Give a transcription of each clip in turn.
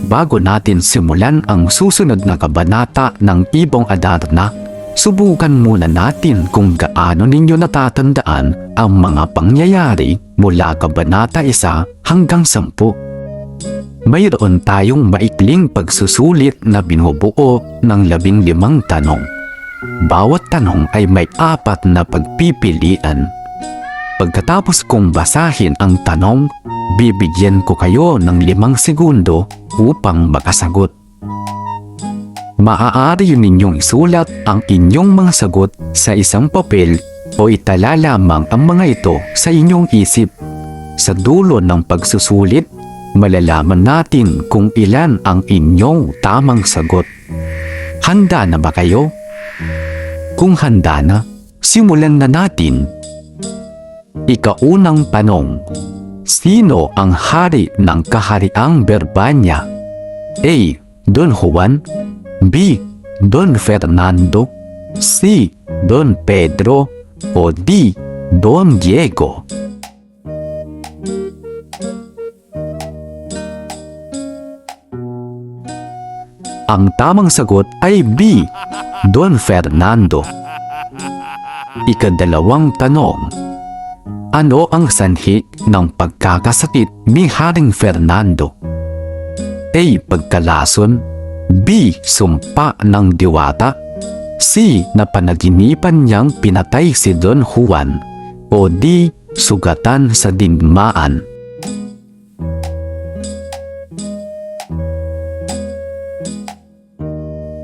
bago natin simulan ang susunod na kabanata ng Ibong Adarna, subukan muna natin kung gaano ninyo natatandaan ang mga pangyayari mula kabanata 1 hanggang 10. Mayroon tayong maikling pagsusulit na binubuo ng 15 tanong. Bawat tanong ay may 4 na pagpipilian. Pagkatapos kong basahin ang tanong, bibigyan ko kayo ng 5 segundo upang makasagot. Maaari ninyong isulat ang inyong mga sagot sa isang papel o itala lamang ang mga ito sa inyong isip. Sa dulo ng pagsusulit, malalaman natin kung ilan ang inyong tamang sagot. Handa na ba kayo? Kung handa na, simulan na natin. Ikaunang tanong. Sino ang hari ng kahariang Berbanya? A. Don Juan, B. Don Fernando, C. Don Pedro, o D. Don Diego? Ang tamang sagot ay B. Don Fernando. Ikadalawang tanong. Ano ang sanhi ng pagkakasakit ni Haring Fernando? A. Pagkalason, B. Sumpa ng diwata, C. Napanaginipan niyang pinatay si Don Juan, o D. Sugatan sa digmaan?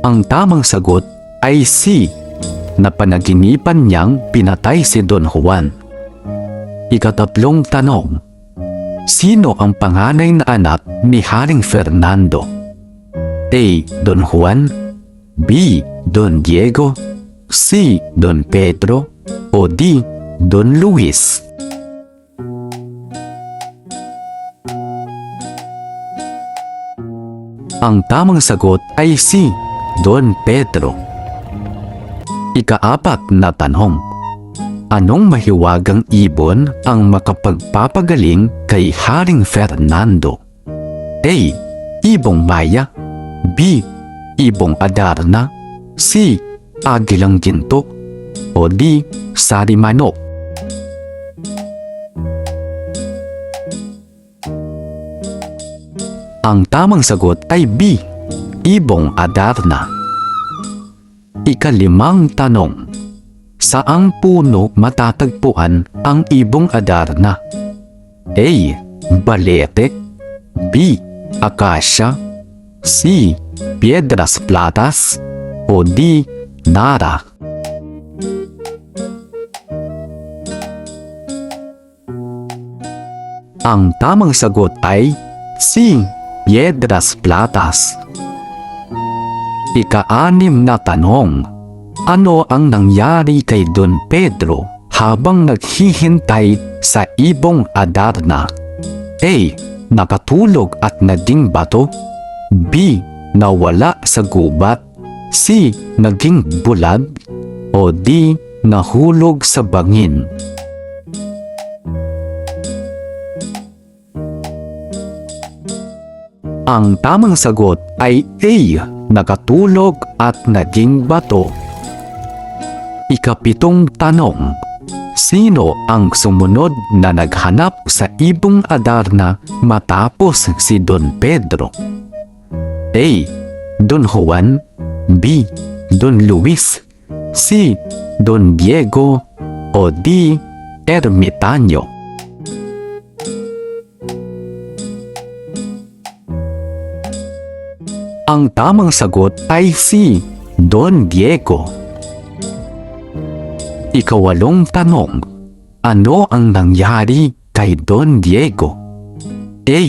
Ang tamang sagot ay C. Napanaginipan niyang pinatay si Don Juan. Ikatatlong tanong. Sino ang panganay na anak ni Haring Fernando? A. Don Juan, B. Don Diego, C. Don Pedro, o D. Don Luis? Ang tamang sagot ay C. Don Pedro. Ikaapat na tanong. Anong mahiwagang ibon ang makapagpapagaling kay Haring Fernando? A. Ibong Maya, B. Ibong Adarna, C. Agilang Ginto, o D. Sarimanok? Ang tamang sagot ay B. Ibong Adarna. Ikalimang tanong. Saang puno matatagpuan ang ibong Adarna? A. Balete, B. Acacia, C. Piedras Platas, o D. Nara? Ang tamang sagot ay C. Piedras Platas. Ika-6 na tanong. Ano ang nangyari kay Don Pedro habang naghihintay sa ibong Adarna? A. Nakatulog at naging bato, B. Nawala sa gubat, C. Naging bulag, o D. Nahulog sa bangin? Ang tamang sagot ay A. Nakatulog at naging bato. Ikapitong tanong. Sino ang sumunod na naghanap sa ibong Adarna matapos si Don Pedro? A. Don Juan, B. Don Luis, C. Don Diego, o D. Ermitaño? Ang tamang sagot ay C. Don Diego. Ikawalong tanong. Ano ang nangyari kay Don Diego? A.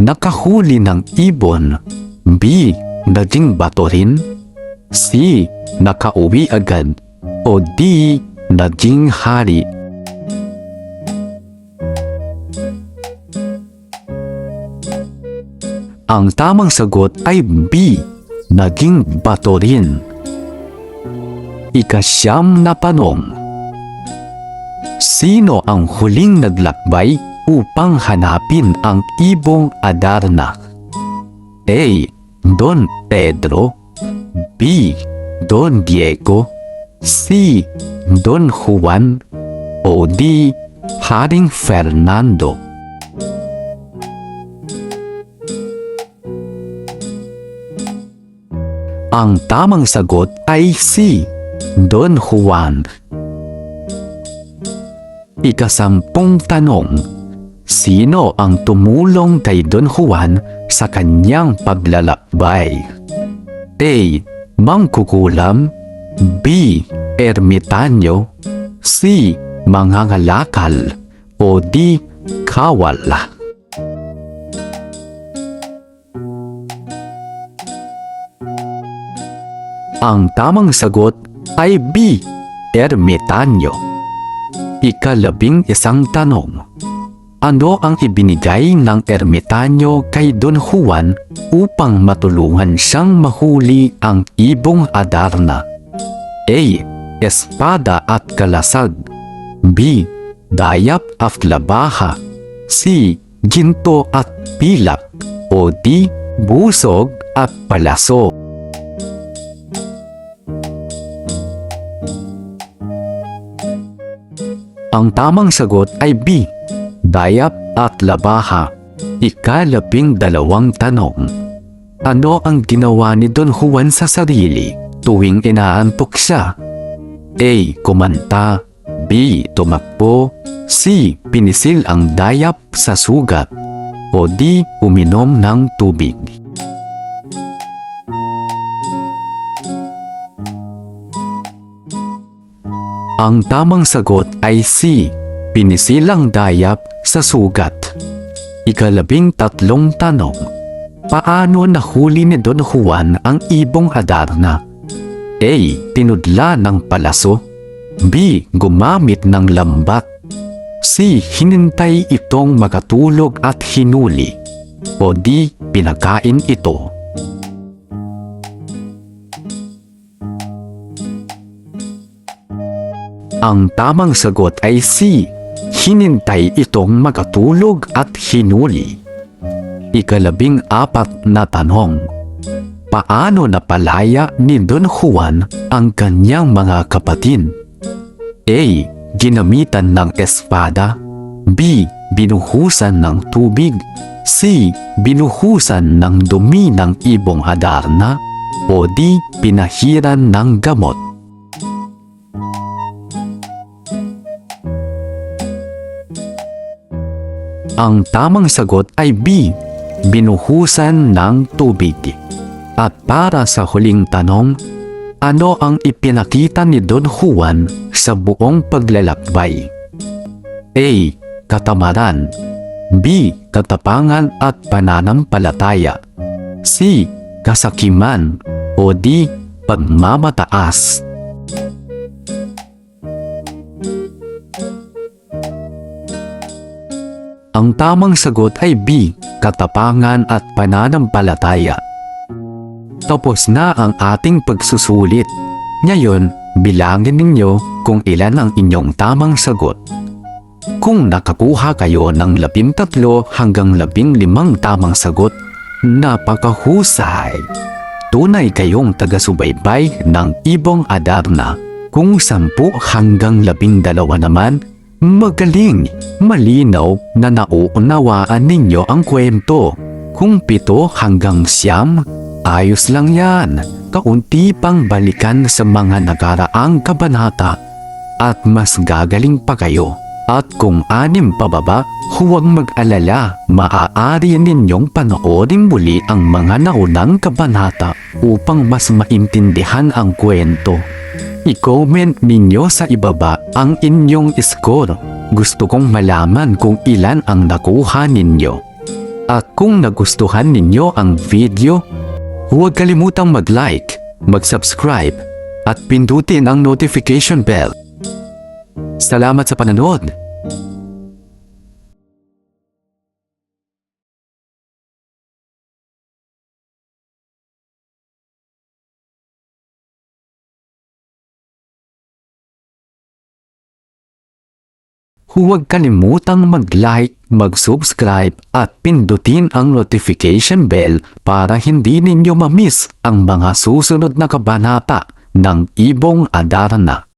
Nakahuli ng ibon, B. Naging bato rin, C. Nakauwi agad, o D. Naging hari? Ang tamang sagot ay B. Naging bato rin. Ika-9 na tanong. Sino ang huling naglakbay upang hanapin ang ibong Adarna? A. Don Pedro, B. Don Diego, C. Don Juan, o D. Haring Fernando? Ang tamang sagot ay C. Don Juan. Ika-10 tanong. Sino ang tumulong kay Don Juan sa kanyang paglalakbay? A. Mangkukulam, B. Ermitanyo, C. Mangangalakal, o D. Kawal? Ang tamang sagot ay B. Ermitanyo. Ika-11 tanong. Ano ang ibinigay ng ermitanyo kay Don Juan upang matulungan siyang mahuli ang ibong Adarna? A. Espada at kalasag, B. Dayap at labaha, C. Ginto at pilak, o D. Busog at palaso? Ang tamang sagot ay B. Dayap at labaha. Ika-12 tanong. Ano ang ginawa ni Don Juan sa sarili tuwing inaantok siya? A. Kumanta, B. Tumakbo, C. Pinisil ang dayap sa sugat, o D. Uminom ng tubig? Ang tamang sagot ay C. Pinisilang dayap sa sugat. Ika-13 tanong. Paano nahuli ni Don Juan ang ibong Adarna? A. Tinudla ng palaso, B. Gumamit ng lambat, C. Hinintay itong makatulog at hinuli, o D. Pinakain ito? Ang tamang sagot ay C. Hinintay itong makatulog at hinuli. Ika-14 tanong. Paano napalaya ni Don Juan ang kanyang mga kapatid? A. Ginamitan ng espada, B. Binuhusan ng tubig, C. Binuhusan ng dumi ng ibong Adarna, o D. Pinahiran ng gamot? Ang tamang sagot ay B. Binuhusan ng tubig. At para sa huling tanong, ano ang ipinakita ni Don Juan sa buong paglalakbay? A. Katamaran, B. Katapangan at pananampalataya, C. Kasakiman, o D. Pagmamataas? Ang tamang sagot ay B. Katapangan at pananampalataya. Tapos na ang ating pagsusulit. Ngayon, bilangin ninyo kung ilan ang inyong tamang sagot. Kung nakakuha kayo ng 13 hanggang 15 tamang sagot, napakahusay! Tunay kayong taga-subaybay ng ibong Adarna. Kung 10 hanggang 12 naman, magaling, malinaw na nauunawaan ninyo ang kwento. Kung 7 hanggang 9, ayos lang yan. Kaunti pang balikan sa mga nakaraang kabanata at mas gagaling pa kayo. At kung 6 pababa, huwag mag-alala, maaari ninyong panoorin muli ang mga naunang kabanata upang mas maintindihan ang kwento. I-comment ninyo sa ibaba ang inyong score. Gusto kong malaman kung ilan ang nakuha ninyo. At kung nagustuhan ninyo ang video, huwag kalimutang mag-like, mag-subscribe, at pindutin ang notification bell. Salamat sa panonood! Huwag kalimutang mag-like, mag-subscribe at pindutin ang notification bell para hindi ninyo ma-miss ang mga susunod na kabanata ng Ibong Adarna.